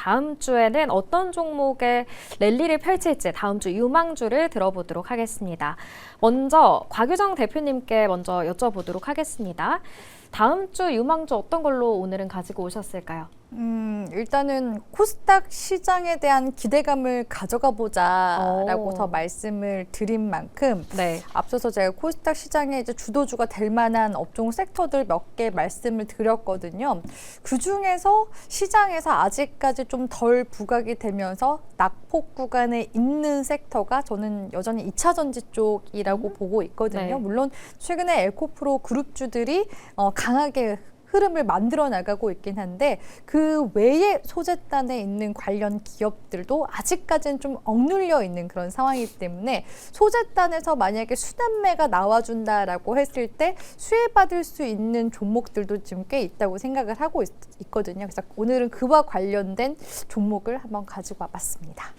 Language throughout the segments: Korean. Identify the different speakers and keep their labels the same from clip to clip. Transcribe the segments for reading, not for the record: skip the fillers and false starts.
Speaker 1: 다음 주에는 어떤 종목의 랠리를 펼칠지 다음 주 유망주를 들어보도록 하겠습니다. 먼저 곽유정 대표님께 먼저 여쭤보도록 하겠습니다. 다음 주 유망주 어떤 걸로 오늘은 가지고 오셨을까요?
Speaker 2: 일단은 코스닥 시장에 대한 기대감을 가져가 보자라고 더 말씀을 드린 만큼
Speaker 1: 네.
Speaker 2: 앞서서 제가 코스닥 시장의 이제 주도주가 될 만한 업종 섹터들 몇 개 말씀을 드렸거든요. 그 중에서 시장에서 아직까지 좀 덜 부각이 되면서 낙폭 구간에 있는 섹터가 저는 여전히 2차 전지 쪽이라고 보고 있거든요.
Speaker 1: 네.
Speaker 2: 물론 최근에 에코프로 그룹주들이 강하게 흐름을 만들어 나가고 있긴 한데 그 외에 소재단에 있는 관련 기업들도 아직까지는 좀 억눌려 있는 그런 상황이기 때문에 소재단에서 만약에 수단매가 나와준다라고 했을 때 수혜받을 수 있는 종목들도 지금 꽤 있다고 생각을 하고 있거든요. 그래서 오늘은 그와 관련된 종목을 한번 가지고 와봤습니다.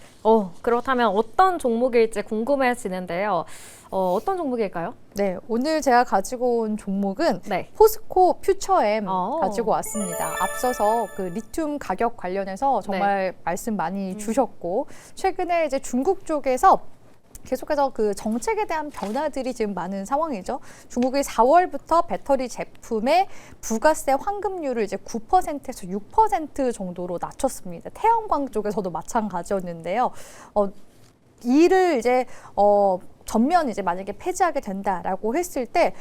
Speaker 1: 그렇다면 어떤 종목일지 궁금해지는데요. 어떤 종목일까요?
Speaker 2: 네, 오늘 제가 가지고 온 종목은
Speaker 1: 네.
Speaker 2: 포스코 퓨처엠 가지고 왔습니다. 앞서서 그 리튬 가격 관련해서 정말 말씀 많이 주셨고 최근에 이제 중국 쪽에서 계속해서 그 정책에 대한 변화들이 지금 많은 상황이죠. 중국이 4월부터 배터리 제품의 부가세 환급률을 이제 9%에서 6% 정도로 낮췄습니다. 태양광 쪽에서도 마찬가지였는데요. 이를 이제 전면 이제 만약에 폐지하게 된다라고 했을 때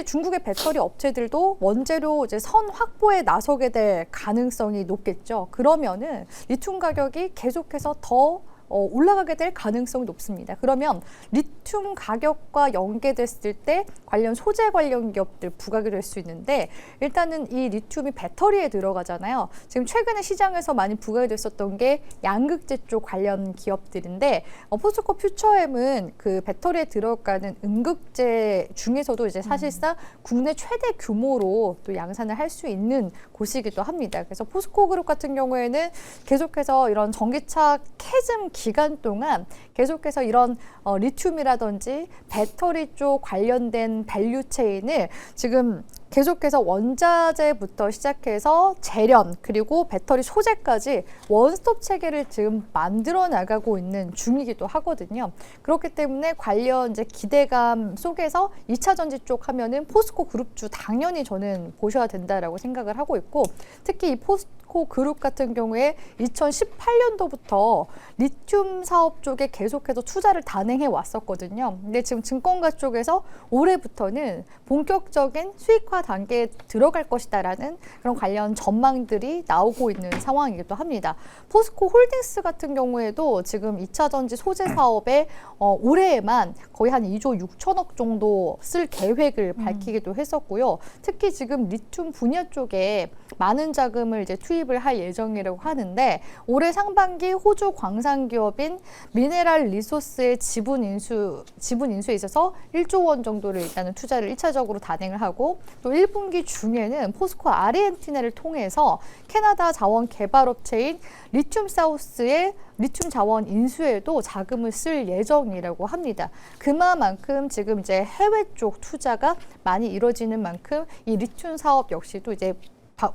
Speaker 2: 중국의 배터리 업체들도 원재료 이제 선 확보에 나서게 될 가능성이 높겠죠. 그러면은 리튬 가격이 계속해서 더 올라가게 될 가능성이 높습니다. 그러면 리튬 가격과 연계됐을 때 관련 소재 관련 기업들 부각이 될 수 있는데 일단은 이 리튬이 배터리에 들어가잖아요. 지금 최근에 시장에서 많이 부각이 됐었던 게 양극재 쪽 관련 기업들인데 포스코 퓨처엠은 그 배터리에 들어가는 음극재 중에서도 이제 사실상 국내 최대 규모로 또 양산을 할 수 있는 곳이기도 합니다. 그래서 포스코 그룹 같은 경우에는 계속해서 이런 전기차 캐즘 기간 동안 계속해서 이런 리튬이라든지 배터리 쪽 관련된 밸류 체인을 지금 계속해서 원자재부터 시작해서 재련 그리고 배터리 소재까지 원스톱 체계를 지금 만들어 나가고 있는 중이기도 하거든요. 그렇기 때문에 관련 이제 기대감 속에서 2차 전지 쪽 하면은 포스코 그룹주 당연히 저는 보셔야 된다라고 생각을 하고 있고 특히 이 포스코 그룹 같은 경우에 2018년도부터 리튬 사업 쪽에 계속해서 투자를 단행해 왔었거든요. 근데 지금 증권가 쪽에서 올해부터는 본격적인 수익화 단계에 들어갈 것이다라는 그런 관련 전망들이 나오고 있는 상황이기도 합니다. 포스코 홀딩스 같은 경우에도 지금 2차 전지 소재 사업에 올해에만 거의 한 2조 6천억 정도 쓸 계획을 밝히기도 했었고요. 특히 지금 리튬 분야 쪽에 많은 자금을 이제 투입을 할 예정이라고 하는데 올해 상반기 호주 광산 기업인 미네랄 리소스의 지분 인수에 있어서 1조 원 정도를 일단은 투자를 1차적으로 단행을 하고 또 1분기 중에는 포스코 아르헨티나를 통해서 캐나다 자원 개발업체인 리튬 사우스의 리튬 자원 인수에도 자금을 쓸 예정이라고 합니다. 그만큼 지금 이제 해외 쪽 투자가 많이 이루어지는 만큼 이 리튬 사업 역시도 이제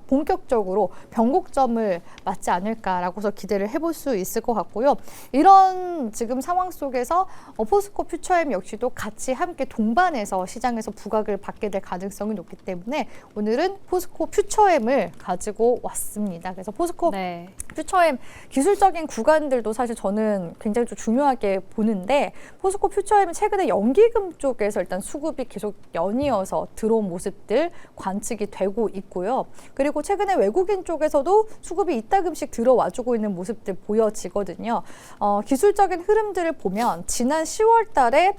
Speaker 2: 본격적으로 변곡점을 맞지 않을까라고서 기대를 해볼 수 있을 것 같고요. 이런 지금 상황 속에서 포스코 퓨처엠 역시도 같이 함께 동반해서 시장에서 부각을 받게 될 가능성이 높기 때문에 오늘은 포스코 퓨처엠을 가지고 왔습니다. 그래서 포스코 퓨처엠 기술적인 구간들도 사실 저는 굉장히 좀 중요하게 보는데 포스코 퓨처엠은 최근에 연기금 쪽에서 일단 수급이 계속 연이어서 들어온 모습들 관측이 되고 있고요. 그리고 최근에 외국인 쪽에서도 수급이 이따금씩 들어와주고 있는 모습들 보여지거든요. 기술적인 흐름들을 보면 지난 10월 달에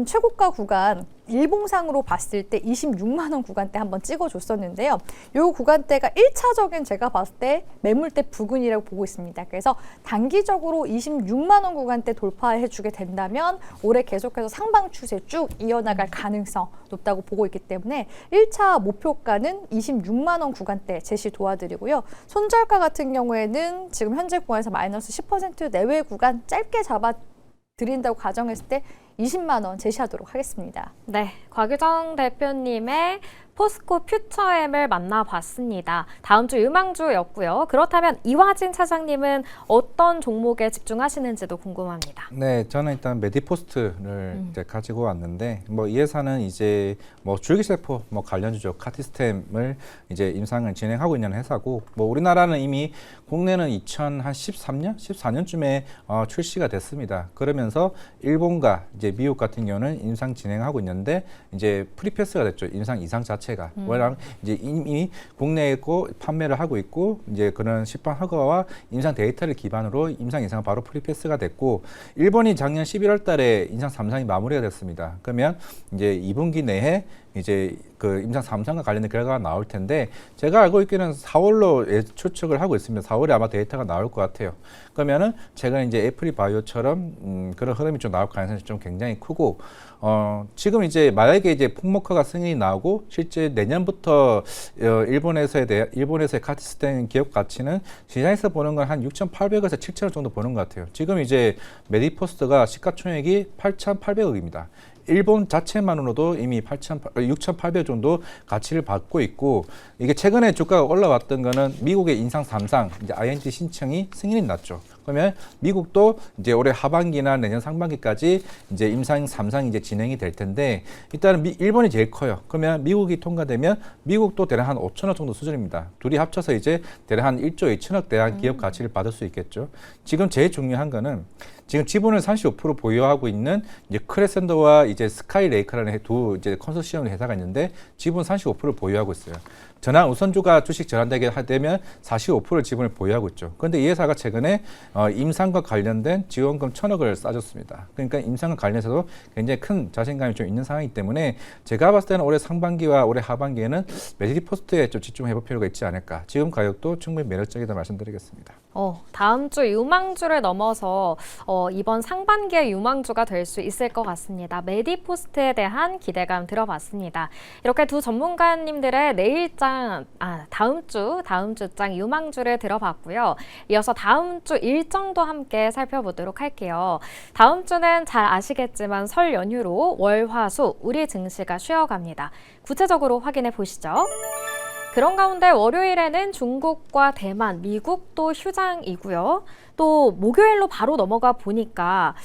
Speaker 2: 최고가 구간 일봉상으로 봤을 때 26만 원 구간대 한번 찍어줬었는데요. 이 구간대가 1차적인 제가 봤을 때 매물대 부근이라고 보고 있습니다. 그래서 단기적으로 26만 원 구간대 돌파해주게 된다면 올해 계속해서 상방 추세 쭉 이어나갈 가능성 높다고 보고 있기 때문에 1차 목표가는 26만 원 구간대 제시 도와드리고요. 손절가 같은 경우에는 지금 현재 구간에서 마이너스 10% 내외 구간 짧게 잡아드린다고 가정했을 때 20만 원 제시하도록 하겠습니다.
Speaker 1: 네, 곽유정 대표님의 포스코 퓨처엠을 만나봤습니다. 다음 주 유망주였고요. 그렇다면 이화진 차장님은 어떤 종목에 집중하시는지도 궁금합니다.
Speaker 3: 네, 저는 일단 메디포스트를 이제 가지고 왔는데, 뭐 이 회사는 이제 뭐 줄기세포 뭐 관련주죠, 카티스템을 이제 임상을 진행하고 있는 회사고, 뭐 우리나라는 이미 국내는 2013년, 14년쯤에 출시가 됐습니다. 그러면서 일본과 이제 미국 같은 경우는 임상 진행하고 있는데 이제 프리패스가 됐죠. 임상 이상 자체가. 왜냐하면 이제 이미 국내에 있고 판매를 하고 있고 이제 그런 시판 허가와 임상 데이터를 기반으로 임상 이상은 바로 프리패스가 됐고, 일본이 작년 11월 달에 임상 3상이 마무리가 됐습니다. 그러면 이제 2분기 내에 이제 그 임상 3상과 관련된 결과가 나올 텐데, 제가 알고 있기는 4월로 추측을 하고 있습니다. 4월에 아마 데이터가 나올 것 같아요. 그러면은 최근에 이제 애플이 바이오처럼 그런 흐름이 좀 나올 가능성이 좀 굉장히 크고, 지금 이제 만약에 이제 풍목화가 승인이 나오고 실제 내년부터 일본에서의 카티스템 기업 가치는 시장에서 보는 건 한 6,800에서 7,000억 정도 보는 것 같아요. 지금 이제 메디포스트가 시가총액이 8,800억입니다. 일본 자체만으로도 이미 6,800 정도 가치를 받고 있고, 이게 최근에 주가가 올라왔던 거는 미국의 인상 3상, 이제 IND 신청이 승인이 났죠. 그러면 미국도 이제 올해 하반기나 내년 상반기까지 이제 임상 3상이 이제 진행이 될 텐데, 일단은 일본이 제일 커요. 그러면 미국이 통과되면 미국도 대략 한 5천억 정도 수준입니다. 둘이 합쳐서 이제 대략 한 1조 2천억 대한 기업 가치를 받을 수 있겠죠. 지금 제일 중요한 거는 지금 지분을 35% 보유하고 있는 이제 크레센도와 이제 스카이레이크라는 두 이제 컨소시엄 회사가 있는데 지분 35%를 보유하고 있어요. 전환 우선주가 주식 전환되게 되면 45% 지분을 보유하고 있죠. 그런데 이 회사가 최근에 임상과 관련된 지원금 1,000억을 싸줬습니다. 그러니까 임상과 관련해서도 굉장히 큰 자신감이 좀 있는 상황이기 때문에 제가 봤을 때는 올해 상반기와 올해 하반기에는 메디포스트에 좀 집중해볼 필요가 있지 않을까. 지금 가격도 충분히 매력적이다 말씀드리겠습니다.
Speaker 1: 다음 주 유망주를 넘어서 이번 상반기의 유망주가 될 수 있을 것 같습니다. 메디포스트에 대한 기대감 들어봤습니다. 이렇게 두 전문가님들의 다음 주장 유망주를 들어봤고요. 이어서 다음 주 일정도 함께 살펴보도록 할게요. 다음 주는 잘 아시겠지만 설 연휴로 월, 화, 수 우리 증시가 쉬어갑니다. 구체적으로 확인해 보시죠. 그런 가운데 월요일에는 중국과 대만, 미국도 휴장이고요. 또 목요일로 바로 넘어가 보니까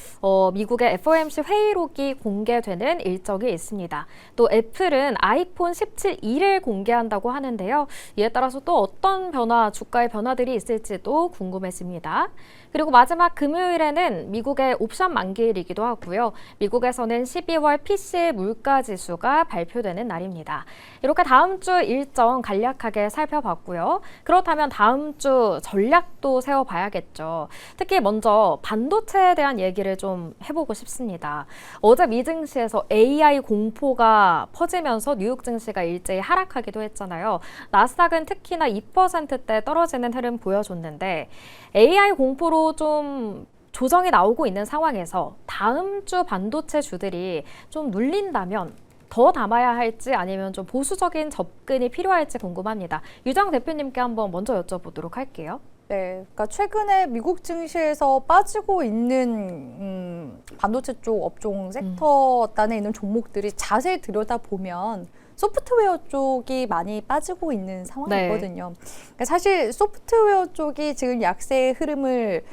Speaker 1: 미국의 FOMC 회의록이 공개되는 일정이 있습니다. 또 애플은 아이폰 17E를 공개한다고 하는데요. 이에 따라서 또 어떤 주가의 변화들이 있을지도 궁금해집니다. 그리고 마지막 금요일에는 미국의 옵션 만기일이기도 하고요. 미국에서는 12월 PC 물가지수가 발표되는 날입니다. 이렇게 다음 주 일정 간략하게 살펴봤고요. 그렇다면 다음 주 전략도 세워봐야겠죠. 특히 먼저 반도체에 대한 얘기를 좀 해보고 싶습니다. 어제 미 증시에서 AI 공포가 퍼지면서 뉴욕 증시가 일제히 하락하기도 했잖아요. 나스닥은 특히나 2%대 떨어지는 흐름 보여줬는데 AI 공포로 좀 조정이 나오고 있는 상황에서 다음 주 반도체 주들이 좀 눌린다면 더 담아야 할지 아니면 좀 보수적인 접근이 필요할지 궁금합니다. 유정 대표님께 한번 먼저 여쭤보도록 할게요.
Speaker 2: 네, 그러니까 최근에 미국 증시에서 빠지고 있는 반도체 쪽 업종 섹터 단에 있는 종목들이 자세히 들여다보면 소프트웨어 쪽이 많이 빠지고 있는 상황이거든요. 그러니까 사실 소프트웨어 쪽이 지금 약세의 흐름을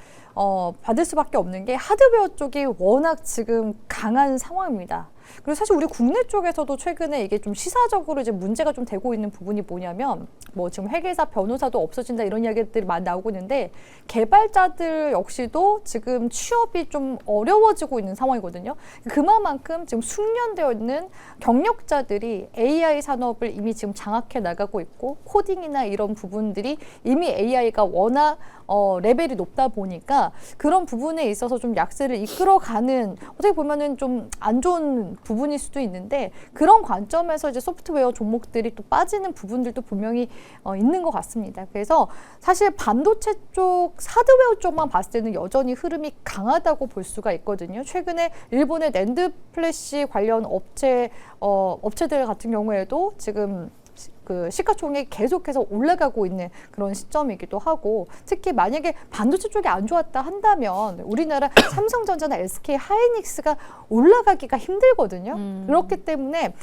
Speaker 2: 받을 수밖에 없는 게 하드웨어 쪽이 워낙 지금 강한 상황입니다. 그리고 사실 우리 국내 쪽에서도 최근에 이게 좀 시사적으로 이제 문제가 좀 되고 있는 부분이 뭐냐면 뭐 지금 회계사 변호사도 없어진다 이런 이야기들이 많이 나오고 있는데 개발자들 역시도 지금 취업이 좀 어려워지고 있는 상황이거든요. 그만큼 지금 숙련되어 있는 경력자들이 AI 산업을 이미 지금 장악해 나가고 있고 코딩이나 이런 부분들이 이미 AI가 워낙 레벨이 높다 보니까 그런 부분에 있어서 좀 약세를 이끌어가는 어떻게 보면은 좀 안 좋은 부분일 수도 있는데 그런 관점에서 이제 소프트웨어 종목들이 또 빠지는 부분들도 분명히 있는 것 같습니다. 그래서 사실 반도체 쪽, 하드웨어 쪽만 봤을 때는 여전히 흐름이 강하다고 볼 수가 있거든요. 최근에 일본의 낸드 플래시 관련 업체들 같은 경우에도 지금 그 시가총액이 계속해서 올라가고 있는 그런 시점이기도 하고, 특히 만약에 반도체 쪽이 안 좋았다 한다면 우리나라 삼성전자나 SK 하이닉스가 올라가기가 힘들거든요. 그렇기 때문에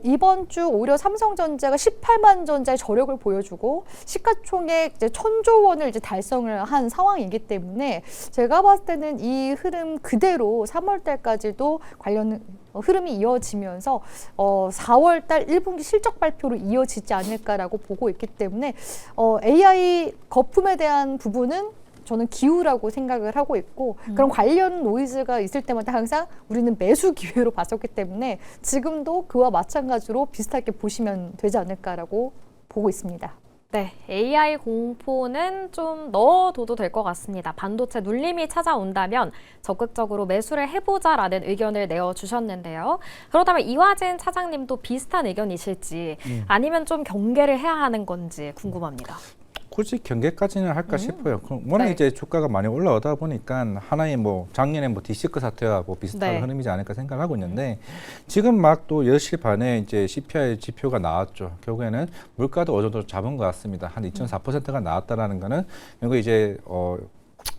Speaker 2: 이번 주 오히려 삼성전자가 18만 전자의 저력을 보여주고 시가총액 이제 1,000조 원을 이제 달성을 한 상황이기 때문에 제가 봤을 때는 이 흐름 그대로 3월 달까지도 관련 흐름이 이어지면서 4월 달 1분기 실적 발표로 이어지지 않을까라고 보고 있기 때문에 AI 거품에 대한 부분은 저는 기우라고 생각을 하고 있고, 그런 관련 노이즈가 있을 때마다 항상 우리는 매수 기회로 봤었기 때문에 지금도 그와 마찬가지로 비슷하게 보시면 되지 않을까라고 보고 있습니다.
Speaker 1: 네, AI 공포는 좀 넣어둬도 될 것 같습니다. 반도체 눌림이 찾아온다면 적극적으로 매수를 해보자라는 의견을 내어주셨는데요. 그렇다면 이화진 차장님도 비슷한 의견이실지 아니면 좀 경계를 해야 하는 건지 궁금합니다.
Speaker 3: 굳이 경계까지는 할까 싶어요. 워낙 네. 이제 주가가 많이 올라오다 보니까 하나의 뭐 작년에 뭐 디시크 사태와 뭐 비슷한 네. 흐름이지 않을까 생각하고 있는데, 지금 막 또 10시 반에 이제 CPI 지표가 나왔죠. 결국에는 물가도 어느 정도 잡은 것 같습니다. 한 2.4%가 나왔다라는 거는 이거 이제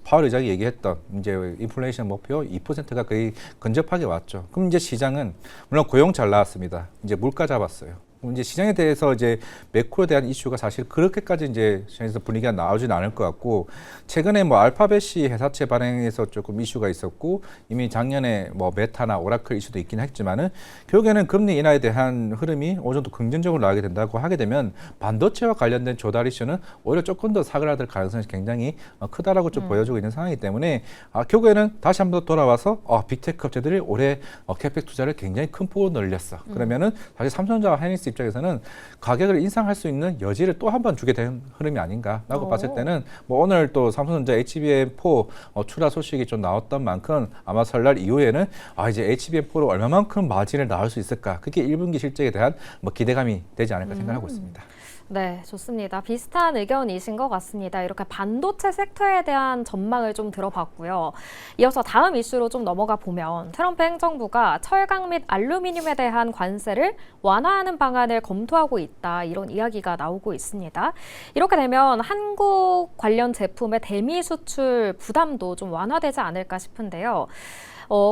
Speaker 3: 파월 의장이 얘기했던 이제 인플레이션 목표 2%가 거의 근접하게 왔죠. 그럼 이제 시장은 물론 고용 잘 나왔습니다. 이제 물가 잡았어요. 이제 시장에 대해서 이제 매크로에 대한 이슈가 사실 그렇게까지 이제 시장에서 분위기가 나오지는 않을 것 같고, 최근에 뭐 알파벳이 회사채 발행에서 조금 이슈가 있었고, 이미 작년에 뭐 메타나 오라클 이슈도 있긴 했지만은 결국에는 금리 인하에 대한 흐름이 어느 정도 긍정적으로 나오게 된다고 하게 되면 반도체와 관련된 조달 이슈는 오히려 조금 더 사그라들 가능성이 굉장히 크다라고 좀 보여주고 있는 상황이기 때문에 결국에는 다시 한번 돌아와서 빅테크 업체들이 올해 캐펙 투자를 굉장히 큰 폭으로 늘렸어. 그러면은 사실 삼성전자와 하이닉스 입장에서는 가격을 인상할 수 있는 여지를 또 한 번 주게 된 흐름이 아닌가라고 봤을 때는 뭐 오늘 또 삼성전자 HBM4 출하 소식이 좀 나왔던 만큼 아마 설날 이후에는 이제 HBM4로 얼마만큼 마진을 나올 수 있을까, 그게 1분기 실적에 대한 뭐 기대감이 되지 않을까 생각하고 있습니다.
Speaker 1: 네, 좋습니다. 비슷한 의견이신 것 같습니다. 이렇게 반도체 섹터에 대한 전망을 좀 들어봤고요. 이어서 다음 이슈로 좀 넘어가 보면 트럼프 행정부가 철강 및 알루미늄에 대한 관세를 완화하는 방안을 검토하고 있다, 이런 이야기가 나오고 있습니다. 이렇게 되면 한국 관련 제품의 대미 수출 부담도 좀 완화되지 않을까 싶은데요.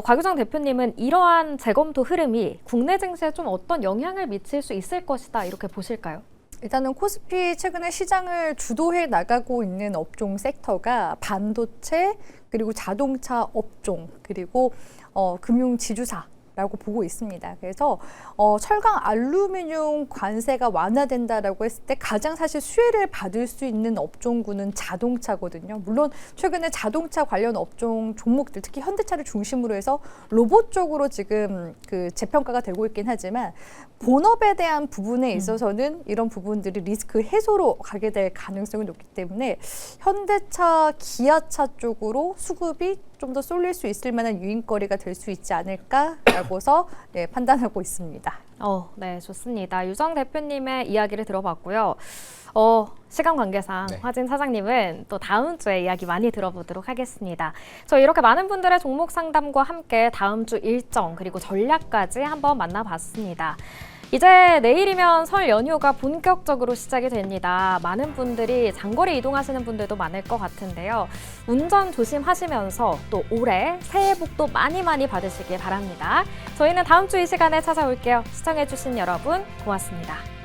Speaker 1: 곽유정 대표님은 이러한 재검토 흐름이 국내 증시에 좀 어떤 영향을 미칠 수 있을 것이다, 이렇게 보실까요?
Speaker 2: 일단은 코스피 최근에 시장을 주도해 나가고 있는 업종 섹터가 반도체, 그리고 자동차 업종, 그리고 금융 지주사 라고 보고 있습니다. 그래서 철강 알루미늄 관세가 완화된다라고 했을 때 가장 사실 수혜를 받을 수 있는 업종군은 자동차거든요. 물론 최근에 자동차 관련 업종 종목들, 특히 현대차를 중심으로 해서 로봇 쪽으로 지금 그 재평가가 되고 있긴 하지만 본업에 대한 부분에 있어서는 이런 부분들이 리스크 해소로 가게 될 가능성이 높기 때문에 현대차, 기아차 쪽으로 수급이 좀 더 쏠릴 수 있을 만한 유인거리가 될 수 있지 않을까라고서 판단하고 있습니다.
Speaker 1: 네, 좋습니다. 유정 대표님의 이야기를 들어봤고요. 시간 관계상 화진 사장님은 또 다음 주에 이야기 많이 들어보도록 하겠습니다. 저희 이렇게 많은 분들의 종목 상담과 함께 다음 주 일정 그리고 전략까지 한번 만나봤습니다. 이제 내일이면 설 연휴가 본격적으로 시작이 됩니다. 많은 분들이 장거리 이동하시는 분들도 많을 것 같은데요. 운전 조심하시면서 또 올해 새해 복도 많이 받으시길 바랍니다. 저희는 다음 주 이 시간에 찾아올게요. 시청해주신 여러분 고맙습니다.